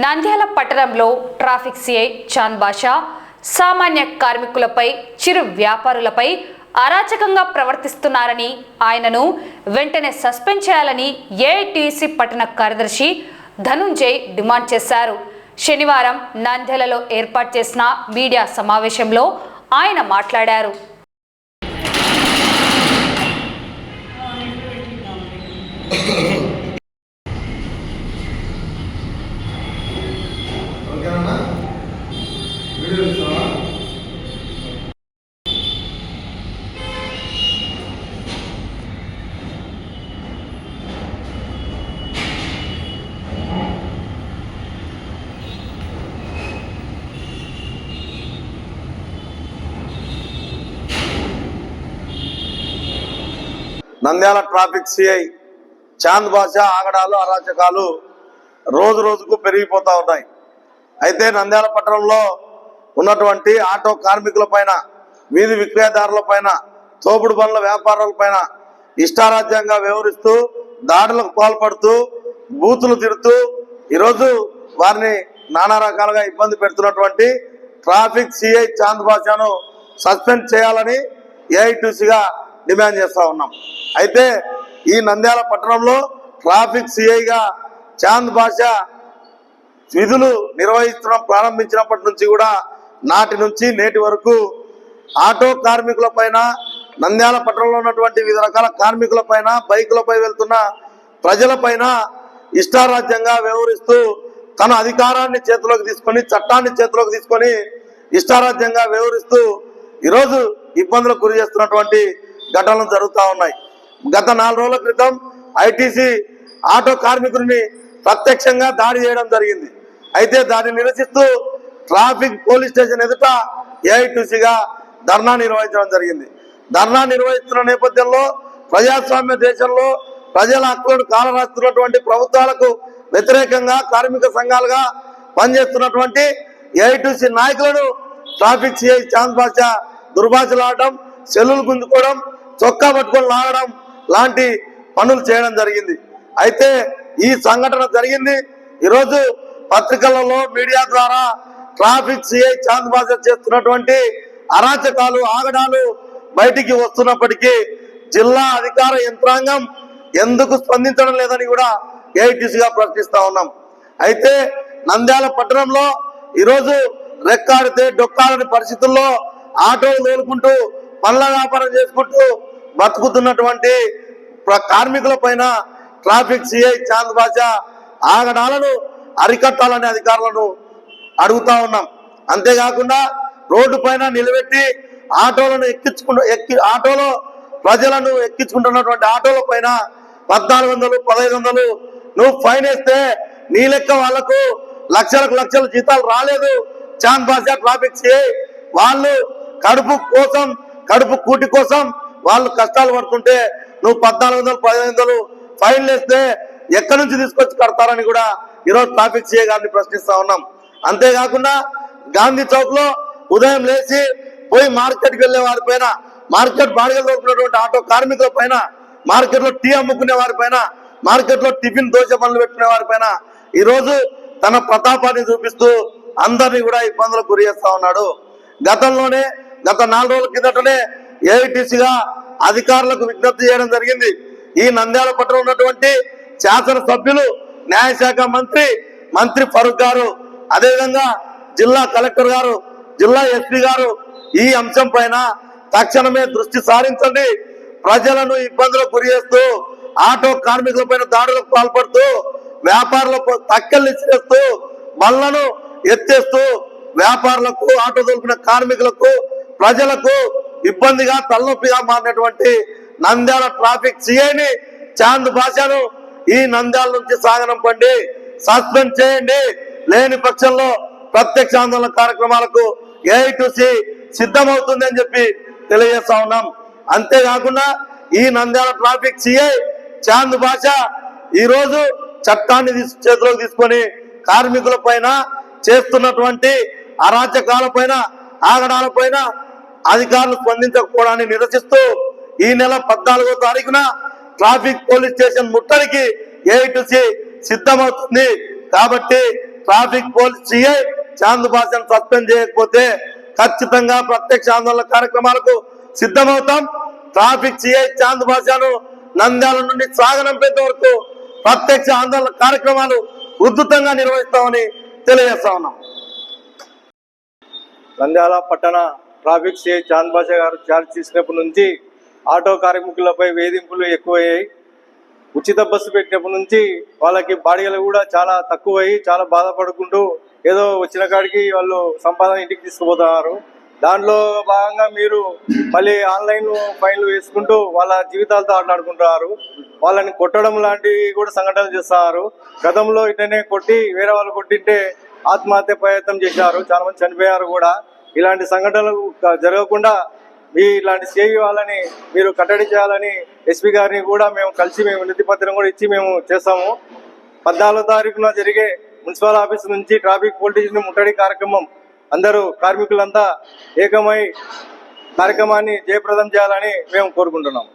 నంద్యాల పట్టణంలో traffic CI Chand Basha సామాన్య కార్మికులపై చిరు వ్యాపారులపై అరాచకంగా ప్రవర్తిస్తున్నారని ఆయనను వెంటనే సస్పెండ్ చేయాలని ఏఐటీసీ పట్టణ కార్యదర్శి ధనుంజయ్ డిమాండ్ చేశారు. శనివారం నంద్యాలలో ఏర్పాటు చేసిన మీడియా సమావేశంలో ఆయన మాట్లాడారు. నంద్యాల ట్రాఫిక్ సిఐ చాంద్ బాషా ఆగడాలు అరాచకాలు రోజు రోజుకు పెరిగిపోతూ ఉన్నాయి. అయితే నంద్యాల పట్టణంలో ఉన్నటువంటి ఆటో కార్మికుల పైన, వీధి విక్రయదారుల పైన, తోపుడు బండ్ల వ్యాపారుల పైన ఇష్టారాజ్యంగా వ్యవహరిస్తూ దాడులకు పాల్పడుతూ బూతులు తిడుతూ ఈరోజు వారిని నానా రకాలుగా ఇబ్బంది పెడుతున్నటువంటి ట్రాఫిక్ సిఐ చాంద్ బాషాను సస్పెండ్ చేయాలని ఏఐటీసీగా డిమాండ్ చేస్తూ ఉన్నాం. అయితే ఈ నంద్యాల పట్టణంలో ట్రాఫిక్ సిఐగా చాంద్ బాషా విధులు ప్రారంభించినప్పటి నుంచి కూడా నాటి నుంచి నేటి వరకు ఆటో కార్మికుల పైన, నంద్యాల పట్టణంలో ఉన్నటువంటి వివిధ రకాల కార్మికుల పైన, బైకులపై వెళ్తున్న ప్రజలపైన ఇష్టారాజ్యంగా వ్యవహరిస్తూ తన అధికారాన్ని చేతిలోకి తీసుకొని, చట్టాన్ని చేతిలోకి తీసుకొని ఇష్టారాజ్యంగా వ్యవహరిస్తూ ఈరోజు ఇబ్బందులకు గురి చేస్తున్నటువంటి ఘటనలు జరుగుతూ ఉన్నాయి. గత 4 రోజుల క్రితం ఐటీసీ ఆటో కార్మికుడిని ప్రత్యక్షంగా దాడి చేయడం జరిగింది. అయితే దాన్ని నిరసిస్తూ ట్రాఫిక్ పోలీస్ స్టేషన్ ఎదుట ఏఐటీసీగా ధర్నా నిర్వహించడం జరిగింది. ధర్నా నిర్వహిస్తున్న నేపథ్యంలో ప్రజాస్వామ్య దేశంలో ప్రజల హక్కులను కాలరాస్తున్నటువంటి ప్రభుత్వాలకు వ్యతిరేకంగా కార్మిక సంఘాలుగా పనిచేస్తున్నటువంటి ఏఐటీసీ నాయకులను ట్రాఫిక్ సిఐ చాంద్ బాషా దుర్భాషలాడడం, సెల్లులు గుంజుకోవడం, చొక్కా పట్టుకొని లాగడం లాంటి పనులు చేయడం జరిగింది. అయితే ఈ సంఘటన జరిగింది. ఈరోజు పత్రికలలో, మీడియా ద్వారా ట్రాఫిక్ సిఐ చాంద్ బాషా చేస్తున్నటువంటి అరాచకాలు, ఆగడాలు బయటికి వస్తున్నప్పటికీ జిల్లా అధికార యంత్రాంగం ఎందుకు స్పందించడం లేదని కూడా ఏఐటీసీగా ప్రశ్నిస్తా ఉన్నాం. అయితే నంద్యాల పట్టణంలో ఈరోజు రెక్కాడితే డొక్కాలని పరిస్థితుల్లో ఆటోలు తోలుకుంటూ పనుల వ్యాపారం చేసుకుంటూ బతుకుతున్నటువంటి కార్మికుల పైన ట్రాఫిక్ సిఐ చాంద్ బాషా ఆగడాలను అరికట్టాలనే అధికారులను అడుగుతా ఉన్నాం. అంతేకాకుండా రోడ్డు పైన నిలబెట్టి ఆటోలను ఆటోలో ప్రజలను ఎక్కించుకుంటున్నటువంటి ఆటోల పైన 1400, 1500 నువ్వు ఫైన్ వేస్తే నీ లెక్క వాళ్లకు లక్షలకు లక్షల జీతాలు రాలేదు. చాంద్ బాషా ట్రాఫిక్ సిఐ వాళ్ళు కడుపు కూటి కోసం వాళ్ళు కష్టాలు పడుతుంటే నువ్వు 1400, 1500 ఫైన్లు వేస్తే ఎక్కడి నుంచి తీసుకొచ్చి కడతారని కూడా ఈరోజు ట్రాఫిక్ సిఐ గారిని ప్రశ్నిస్తా ఉన్నాం. అంతేకాకుండా గాంధీ చౌక్ లో ఉదయం లేచి పోయి మార్కెట్కి వెళ్లే వారిపైన, మార్కెట్ బాడిగలు దొరుకుతున్నటువంటి ఆటో కార్మికుల పైన, మార్కెట్ లో టీ అమ్ముకునే వారిపైన, మార్కెట్ లో టిఫిన్ దోశ పనులు పెట్టుకునే వారిపైన ఈరోజు తన ప్రతాపాన్ని చూపిస్తూ అందరినీ కూడా ఇబ్బందులకు గురి చేస్తా ఉన్నాడు. గత 4 రోజుల కిందటనే ఏఐటీసీగా అధికారులకు విజ్ఞప్తి చేయడం జరిగింది. ఈ నంద్యాల పట్టణంలో ఉన్నటువంటి శాసనసభ్యులు, న్యాయశాఖ మంత్రి ఫరూక్ గారు, అదేవిధంగా జిల్లా కలెక్టర్ గారు, జిల్లా ఎస్పీ గారు ఈ అంశం పైన తక్షణమే దృష్టి సారించండి. ప్రజలను ఇబ్బందులకు గురి చేస్తూ ఆటో కార్మికుల పైన దాడులకు పాల్పడుతూ వ్యాపారులకు తక్కలు ఇచ్చేస్తూ బళ్లను ఎత్తేస్తూ వ్యాపారులకు, ఆటో దొరికిన కార్మికులకు, ప్రజలకు ఇబ్బందిగా, తలనొప్పిగా మారినటువంటి నంద్యాల ట్రాఫిక్ సిఐని చాంద్ బాషాను ఈ నంద్యాల నుంచి సాగనంపండి, సస్పెండ్ చేయండి. లేని పక్షంలో ప్రత్యక్ష ఆందోళన కార్యక్రమాలకు ఏఐటీసీ సిద్ధమవుతుంది అని చెప్పి తెలియజేస్తా ఉన్నాం. అంతేకాకుండా ఈ నంద్యాల ట్రాఫిక్ సిఐ చాంద్ బాషా ఈరోజు చట్టాన్ని చేతిలోకి తీసుకొని కార్మికుల పైన చేస్తున్నటువంటి అరాచకాల పైన, ఆగడాల పైన అధికారులు స్పందించకపోవడాన్ని నిరసిస్తూ ఈ నెల 14వ తారీఖున ట్రాఫిక్ పోలీస్ స్టేషన్ ముట్టడికి ఏఐటీసీ సిద్ధమవుతుంది. కాబట్టి ట్రాఫిక్ పోలీస్ సిఐ చాంద్ బాషాను సస్పెండ్ చేయకపోతే ఖచ్చితంగా ప్రత్యక్ష ఆందోళన కార్యక్రమాలకు సిద్ధమవుతాం. ట్రాఫిక్ సిఐ చాంద్ బాషాను నంద్యాల నుండి సాగనంపేంత వరకు ప్రత్యక్ష ఆందోళన కార్యక్రమాలు ఉధృతంగా నిర్వహిస్తామని తెలియజేస్తా ఉన్నాం. నంద్యాల పట్టణ ట్రాఫిక్ సిఐ చాంద్ బాషా గారు ఛార్జ్ తీసుకున్నప్పటి నుంచి ఆటో కార్మికులపై వేధింపులు ఎక్కువయ్యాయి. ఉచిత బస్సు పెట్టినప్పటి నుంచి వాళ్ళకి బాడిగలు కూడా చాలా తక్కువయ్యి చాలా బాధపడుకుంటూ ఏదో వచ్చిన కాడికి వాళ్ళు సంపాదన ఇంటికి తీసుకుపోతున్నారు. దాంట్లో భాగంగా మీరు మళ్ళీ ఆన్లైన్ ఫైన్లు వేసుకుంటూ వాళ్ళ జీవితాలతో ఆటలాడుకుంటున్నారు. వాళ్ళని కొట్టడం లాంటివి కూడా సంఘటనలు చేస్తున్నారు. గతంలో ఇట్లనే కొట్టి వేరే వాళ్ళు కొట్టింటే ఆత్మహత్య ప్రయత్నం చేశారు, చాలా మంది చనిపోయారు కూడా. ఇలాంటి సంఘటనలు జరగకుండా ఇలాంటి సిఐ వాళ్ళని మీరు కట్టడి చేయాలని ఎస్పీ గారిని కూడా మేము కలిసి వినతి పత్రం కూడా ఇచ్చి మేము చేస్తాము. 14వ తారీఖున జరిగే మున్సిపల్ ఆఫీస్ నుంచి ట్రాఫిక్ పోలీసుని ముట్టడి కార్యక్రమం అందరూ కార్మికులంతా ఏకమై కార్యక్రమాన్ని జయప్రదం చేయాలని మేము కోరుకుంటున్నాం.